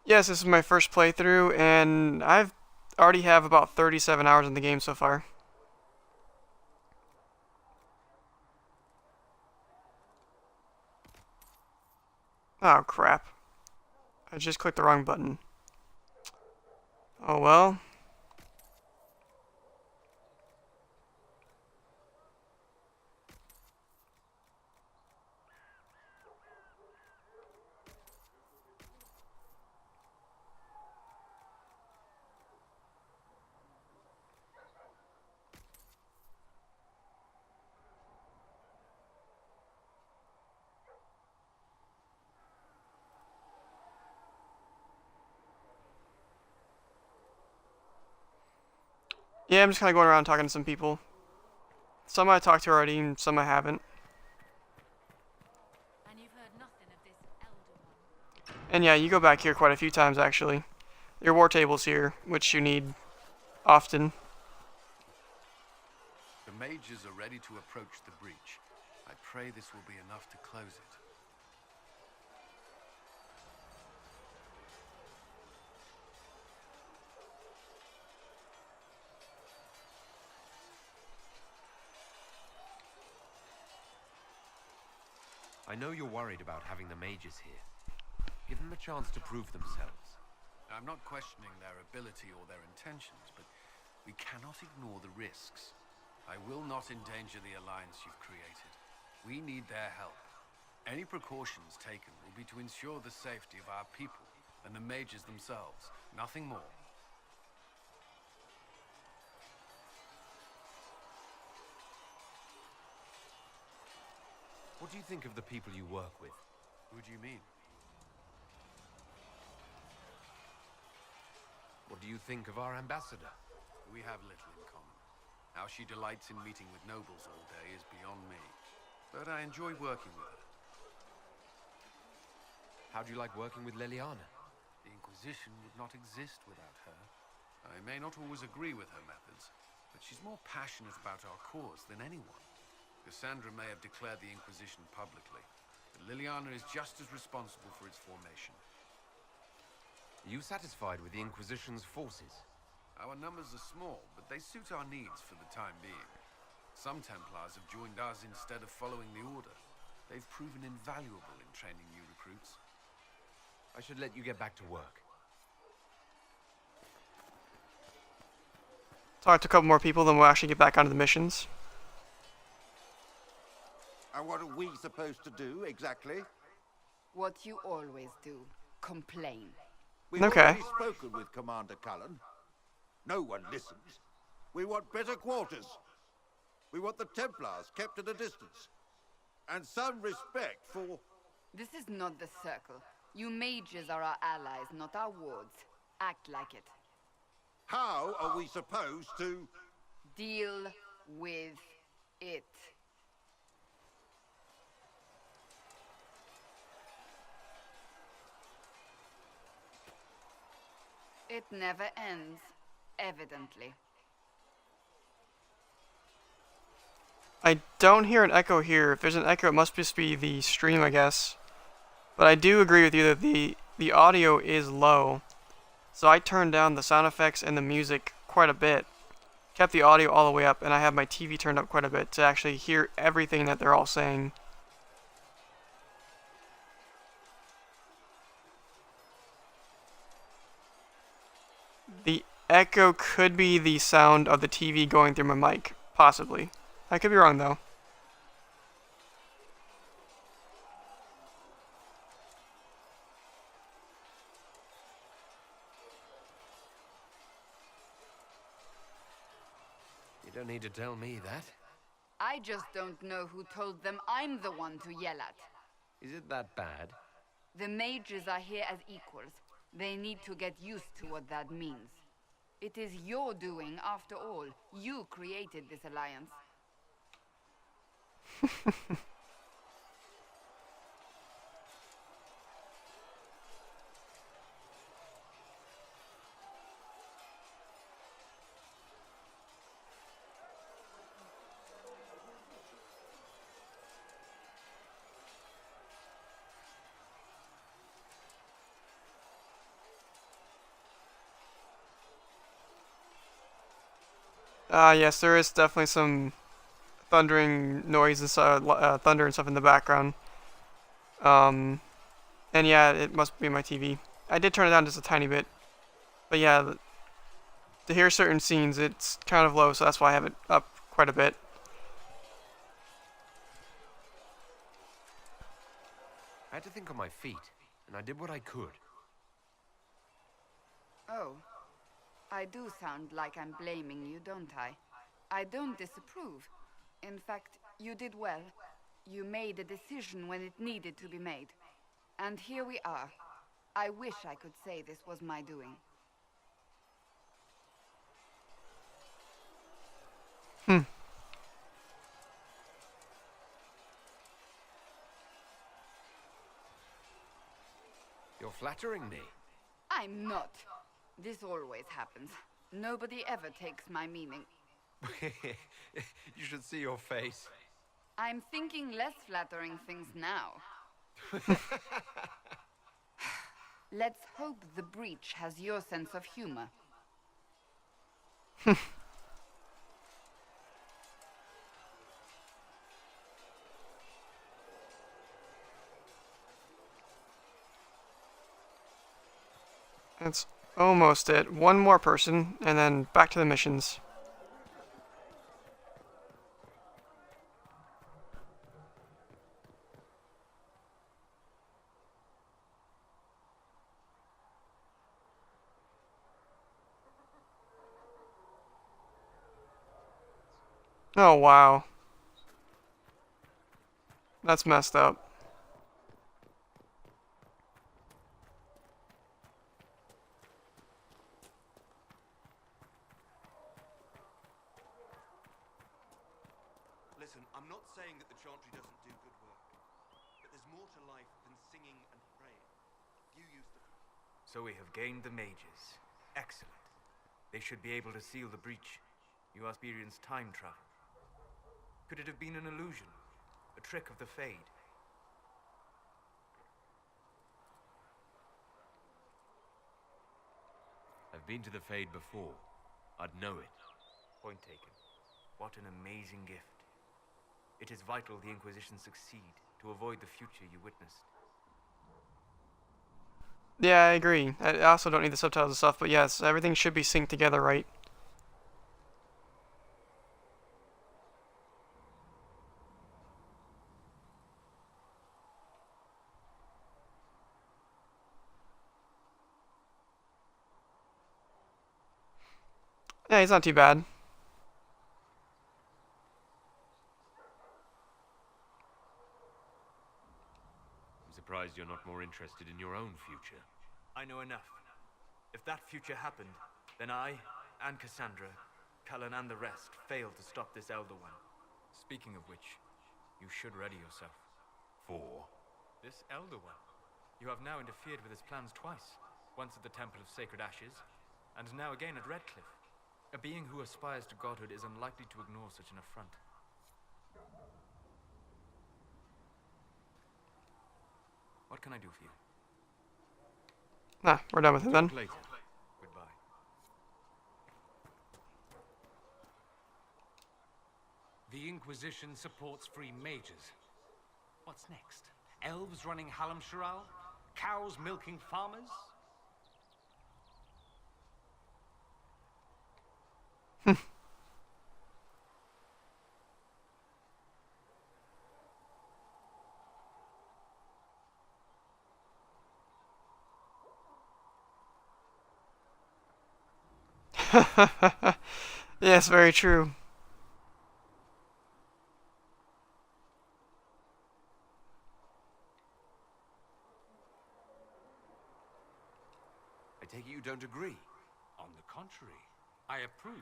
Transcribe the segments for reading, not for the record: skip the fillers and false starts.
Yes, this is my first playthrough, and I've already have about 37 hours in the game so far. Oh crap. I just clicked the wrong button. Oh well. Yeah, I'm just kind of going around talking to some people. Some I talked to already, and some I haven't. And you've heard nothing of this elder one. And yeah, you go back here quite a few times actually. Your war table's here, which you need often. The mages are ready to approach the breach. I pray this will be enough to close it. I know you're worried about having the mages here. Give them a chance to prove themselves. I'm not questioning their ability or their intentions, but we cannot ignore the risks. I will not endanger the alliance you've created. We need their help. Any precautions taken will be to ensure the safety of our people and the mages themselves. Nothing more. What do you think of the people you work with? Who do you mean? What do you think of our ambassador? We have little in common. How she delights in meeting with nobles all day is beyond me. But I enjoy working with her. How do you like working with Liliana? The Inquisition would not exist without her. I may not always agree with her methods, but she's more passionate about our cause than anyone. Cassandra may have declared the Inquisition publicly, but Liliana is just as responsible for its formation. Are you satisfied with the Inquisition's forces? Our numbers are small, but they suit our needs for the time being. Some Templars have joined us instead of following the Order. They've proven invaluable in training new recruits. I should let you get back to work. Talk to a couple more people, then we'll actually get back onto the missions. And what are we supposed to do, exactly? What you always do. Complain. We've Okay. already spoken with Commander Cullen. No one listens. We want better quarters. We want the Templars kept at a distance. And some respect for... This is not the Circle. You mages are our allies, not our wards. Act like it. How are we supposed to... Deal with it. It never ends, evidently. I don't hear an echo here. If there's an echo, it must just be the stream, I guess. But I do agree with you that the audio is low. So I turned down the sound effects and the music quite a bit. Kept the audio all the way up, and I have my TV turned up quite a bit to actually hear everything that they're all saying. The echo could be the sound of the TV going through my mic, possibly. I could be wrong though. You don't need to tell me that. I just don't know who told them I'm the one to yell at. Is it that bad? The mages are here as equals. They need to get used to what that means. It is your doing, after all. You created this alliance. Yes, there is definitely some thundering noise and thunder and stuff in the background. And yeah, it must be my TV. I did turn it down just a tiny bit. But yeah, to hear certain scenes, it's kind of low, so that's why I have it up quite a bit. I had to think on my feet, and I did what I could. Oh, I do sound like I'm blaming you, don't I? I don't disapprove. In fact, you did well. You made a decision when it needed to be made. And here we are. I wish I could say this was my doing. You're flattering me. I'm not. This always happens. Nobody ever takes my meaning. You should see your face. I'm thinking less flattering things now. Let's hope the breach has your sense of humor. That's almost it. One more person, and then back to the missions. Oh, wow. That's messed up. Listen, I'm not saying that the Chantry doesn't do good work, but there's more to life than singing and praying. You use the... So we have gained the mages. Excellent. They should be able to seal the breach. You experienced time travel. Could it have been an illusion? A trick of the Fade? I've been to the Fade before. I'd know it. Point taken. What an amazing gift. It is vital the Inquisition succeed to avoid the future you witnessed. Yeah, I agree. I also don't need the subtitles and stuff, but yes, everything should be synced together right. Yeah, he's not too bad. I'm surprised you're not more interested in your own future. I know enough. If that future happened, then I, and Cassandra, Cullen and the rest, failed to stop this Elder One. Speaking of which, you should ready yourself. For? This Elder One. You have now interfered with his plans twice. Once at the Temple of Sacred Ashes, and now again at Redcliffe. A being who aspires to godhood is unlikely to ignore such an affront. What can I do for you? Nah, we're done with it then. Later. Goodbye. The Inquisition supports free mages. What's next? Elves running Halamsharal? Cows milking farmers? Yes, very true. I take it you don't agree? On the contrary, I approve.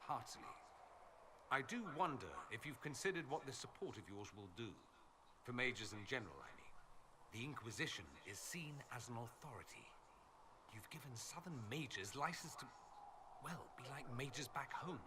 Heartily. I do wonder if you've considered what this support of yours will do. For mages in general, I mean. The Inquisition is seen as an authority. You've given Southern mages license to, well, be like mages back home.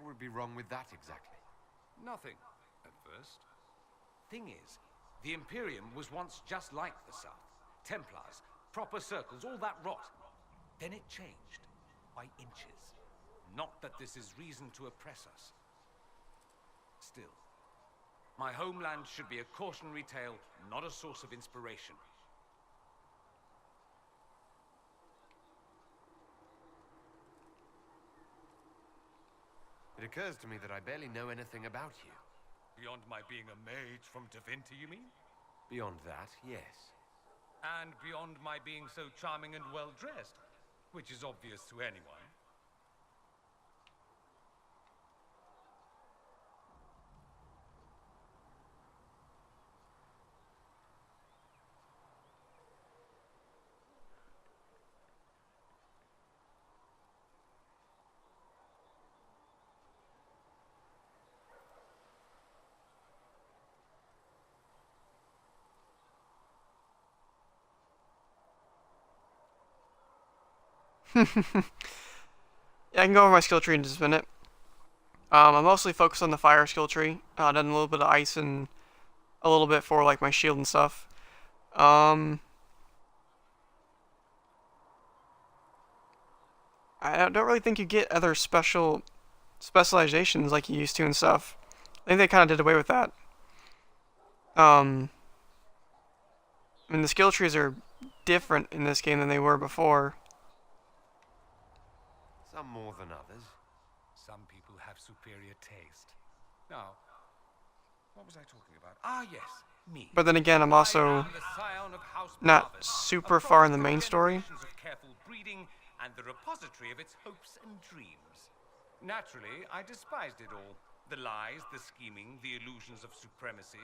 What would be wrong with that exactly? Nothing, at first. Thing is, the Imperium was once just like the South. Templars, proper circles, all that rot. Then it changed, by inches. Not that this is reason to oppress us. Still, my homeland should be a cautionary tale, not a source of inspiration. It occurs to me that I barely know anything about you. Beyond my being a mage from Tevinter, you mean? Beyond that, yes. And beyond my being so charming and well-dressed, which is obvious to anyone. Yeah, I can go over my skill tree in just a minute. I'm mostly focused on the fire skill tree. Done a little bit of ice and a little bit for like my shield and stuff. I don't really think you get other specializations like you used to and stuff. I think they kind of did away with that. I mean, the skill trees are different in this game than they were before. Some more than others. Some people have superior taste. Now, what was I talking about? Ah, yes, me. But then again, I'm also I am the scion of House not Marvin, super a far in the product of main story. generations of careful breeding and the repository of its hopes and dreams. Naturally, I despised it all. The lies, the scheming, the illusions of supremacy.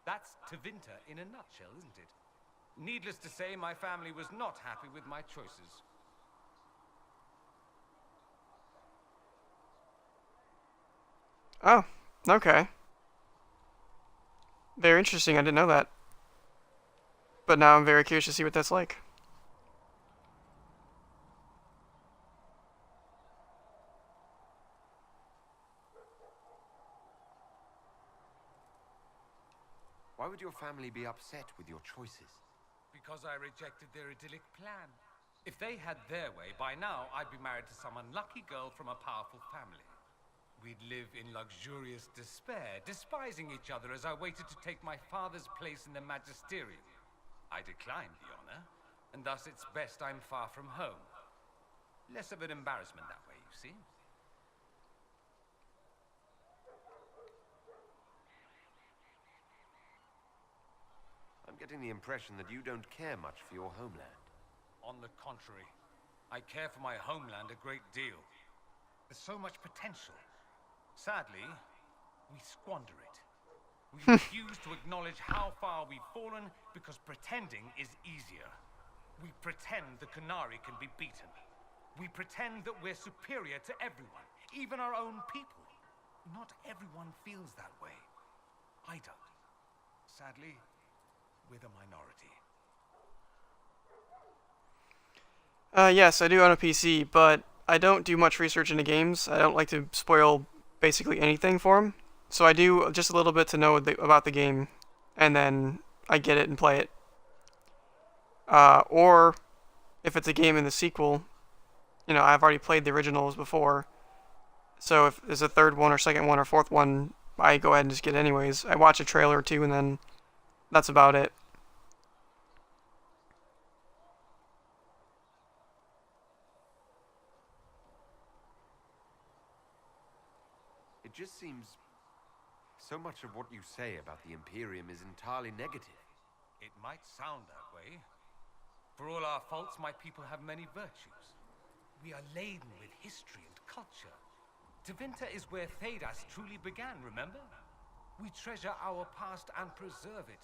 That's Tevinter in a nutshell, isn't it? Needless to say, my family was not happy with my choices. Oh, okay. Very interesting, I didn't know that. But now I'm very curious to see what that's like. Why would your family be upset with your choices? Because I rejected their idyllic plan. If they had their way, by now I'd be married to some unlucky girl from a powerful family. We'd live in luxurious despair, despising each other as I waited to take my father's place in the magisterium. I declined the honor, and thus it's best I'm far from home. Less of an embarrassment that way, you see. I'm getting the impression that you don't care much for your homeland. On the contrary, I care for my homeland a great deal. There's so much potential. Sadly, we squander it. We refuse to acknowledge how far we've fallen because pretending is easier. We pretend the Qunari can be beaten. We pretend that we're superior to everyone, even our own people. Not everyone feels that way. I don't. Sadly, we're the minority. Yes, I do own a PC, but I don't do much research into games. I don't like to spoil basically anything for them. So I do just a little bit to know about the game, and then I get it and play it. Or if it's a game in the sequel, you know, I've already played the originals before. So if there's a third one or second one or fourth one, I go ahead and just get it anyways. I watch a trailer or two, and then that's about it. It just seems so much of what you say about the Imperium is entirely negative. It might sound that way. For all our faults, my people have many virtues. We are laden with history and culture. Tevinter is where Thedas truly began, remember? We treasure our past and preserve it.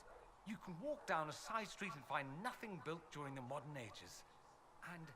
You can walk down a side street and find nothing built during the modern ages. And